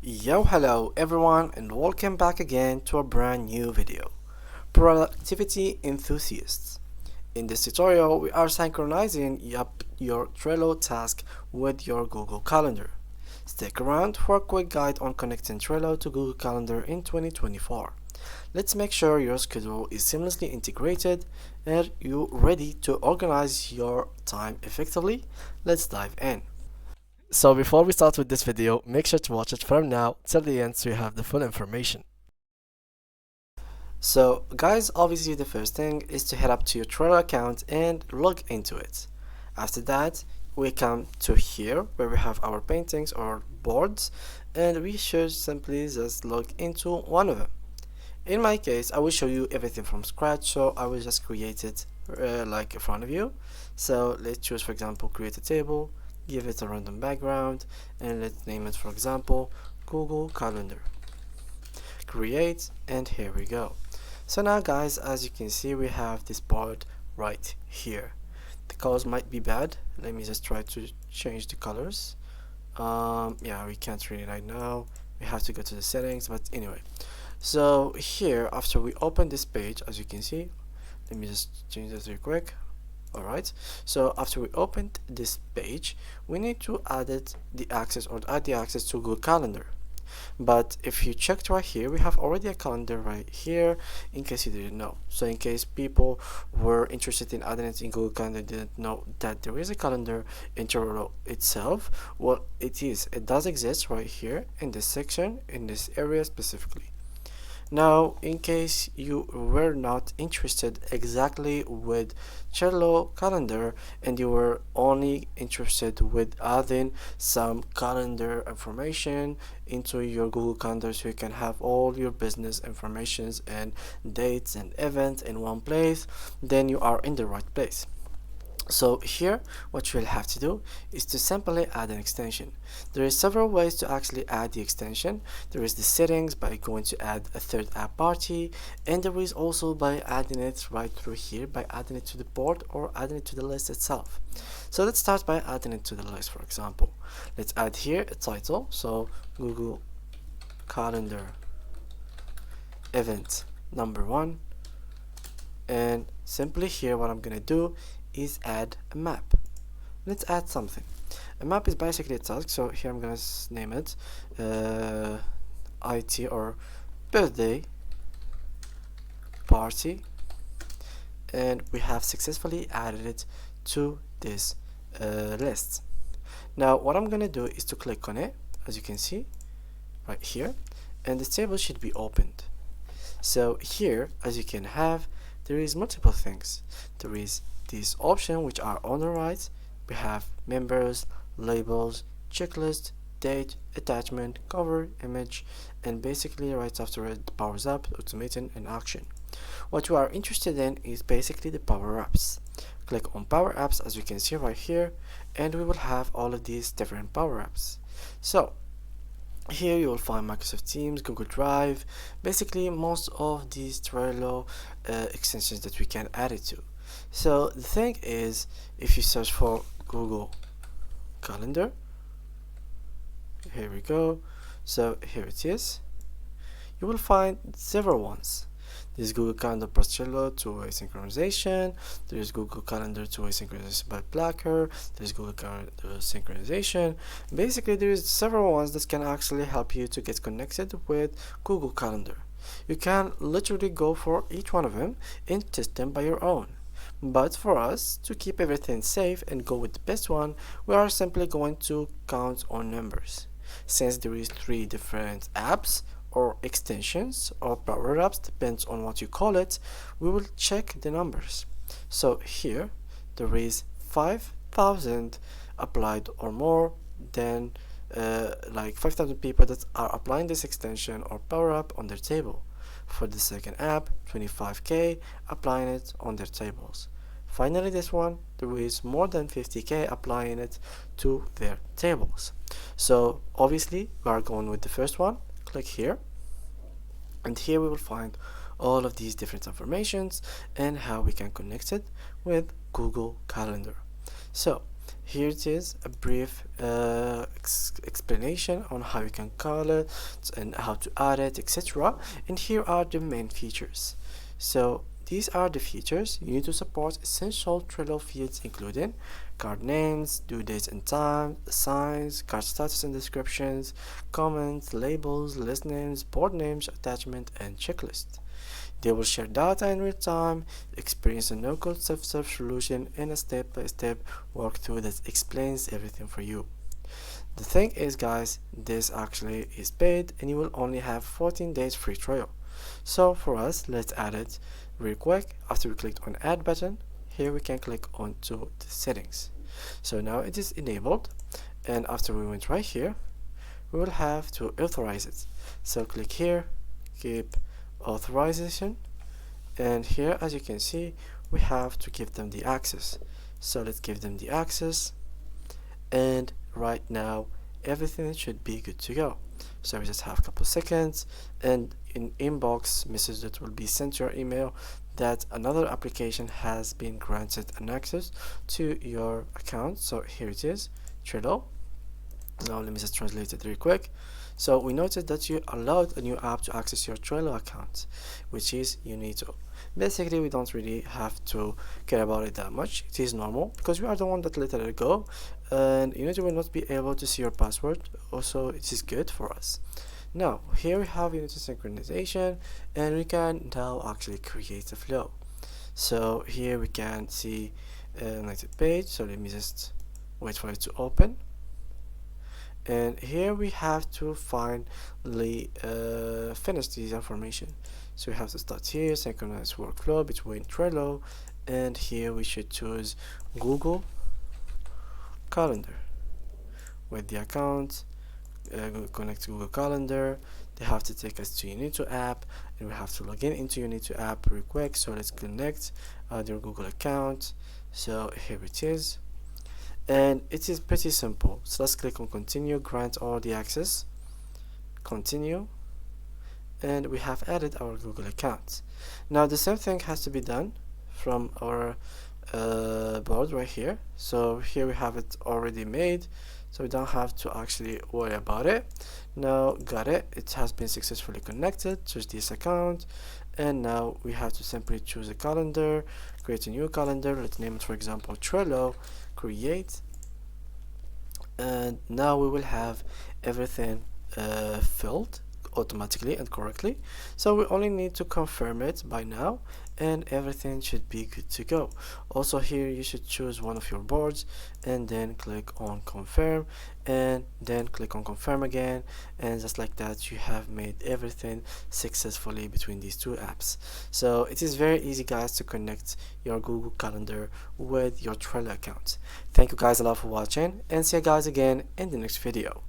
Yo, hello everyone, and welcome back again to a brand new video. Productivity enthusiasts. In this tutorial, we are synchronizing your Trello task with your Google Calendar. Stick around for a quick guide on connecting Trello to Google Calendar in 2024. Let's make sure your schedule is seamlessly integrated and you're ready to organize your time effectively. Let's dive in. So before we start with this video, make sure to watch it from now till the end so you have the full information. So guys, obviously the first thing is to head up to your Trello account and log into it. After that, we come to here where we have our paintings or boards, and we should simply just log into one of them. In my case, I will show you everything from scratch, so I will just create it like in front of you. So let's choose, for example, create a table, give it a random background, and let's name it, for example, Google Calendar. Create, and here we go. So now guys, as you can see, we have this board right here. The colors might be bad. Let me just try to change the colors. Yeah, we can't really right now. We have to go to the settings, but anyway. So here, after we open this page, as you can see, let me just change this real quick. Alright, so after we opened this page, we need to add the access to Google Calendar. But if you checked right here, we have already a calendar right here, in case you didn't know. So in case people were interested in adding it in Google Calendar, didn't know that there is a calendar in Trello itself, well, it does exist right here in this section, in this area specifically. Now, in case you were not interested exactly with Trello calendar and you were only interested with adding some calendar information into your Google Calendar so you can have all your business informations and dates and events in one place, then you are in the right place. So here, what you'll have to do is to simply add an extension. There is several ways to actually add the extension. There is the settings by going to add a third app party, and there is also by adding it right through here by adding it to the board or adding it to the list itself. So let's start by adding it to the list. For example, let's add here a title, so Google Calendar event number 1, and simply here what I'm gonna do is add a map. Let's add something. A map is basically a task, so here I'm gonna name it IT or birthday party, and we have successfully added it to this list. Now what I'm gonna do is to click on it, as you can see right here, and the table should be opened. So here, as you can have, there is multiple things. There is this option which are on the right. We have members, labels, checklist, date, attachment, cover, image, and basically right after it powers up, automating an action. What you are interested in is basically the power apps. Click on power apps, as you can see right here, and we will have all of these different power apps. So here you will find Microsoft Teams, Google Drive, basically most of these Trello extensions that we can add it to. So the thing is, if you search for Google Calendar, here we go, so here it is, you will find several ones. There's Google Calendar plus Trello two-way synchronization, there's Google Calendar two-way synchronization by Blacker, there's Google Calendar synchronization. Basically there's several ones that can actually help you to get connected with Google Calendar. You can literally go for each one of them and test them by your own. But for us to keep everything safe and go with the best one, we are simply going to count on numbers. Since there is 3 different apps or extensions or power-ups, depends on what you call it, we will check the numbers. So here there is 5,000 applied or more than like 5,000 people that are applying this extension or power-up on their table. For the second app, 25k applying it on their tables. Finally this one, there is more than 50k applying it to their tables. So obviously we are going with the first one. Click here, and here we will find all of these different informations and how we can connect it with Google Calendar. So here it is, a brief explanation on how you can call it and how to add it, etc. And here are the main features. So these are the features. You need to support essential Trello fields including card names, due dates and time, signs, card status and descriptions, comments, labels, list names, board names, attachment, and checklist. They will share data in real time, experience a no-code self-serve solution, and a step-by-step walkthrough that explains everything for you. The thing is, guys, this actually is paid and you will only have 14 days free trial. So for us, let's add it real quick. After we clicked on add button, here we can click onto the settings. So now it is enabled, and after we went right here, we will have to authorize it. So click here, keep authorization, and here as you can see we have to give them the access. So let's give them the access, and right now everything should be good to go. So we just have a couple seconds, and in inbox message that will be sent to your email that another application has been granted an access to your account. So here it is, Trello. Now let me just translate it real quick. So we noted that you allowed a new app to access your Trello account, which is Unito. Basically, we don't really have to care about it that much. It is normal because we are the one that let it go, and Unito will not be able to see your password. Also, it is good for us. Now, here we have Unito synchronization, and we can now actually create a flow. So here we can see a native page. So let me just wait for it to open. And here we have to finally finish this information. So we have to start here, synchronize workflow between Trello, and here we should choose Google Calendar with the account, connect to Google Calendar. They have to take us to Unito app, and we have to log in into Unito app real quick. So let's connect your Google account. So here it is. And it is pretty simple. So let's click on continue, grant all the access, continue, and we have added our Google account. Now the same thing has to be done from our board right here. So here we have it already made, so we don't have to actually worry about it. Now got it, it has been successfully connected to this account, and now we have to simply choose a calendar, create a new calendar. Let's name it, for example, Trello, create, and now we will have everything filled automatically and correctly. So we only need to confirm it by now, and everything should be good to go. Also here you should choose one of your boards and then click on confirm, and then click on confirm again, and just like that you have made everything successfully between these two apps. So it is very easy, guys, to connect your Google Calendar with your Trello account. Thank you guys a lot for watching, and see you guys again in the next video.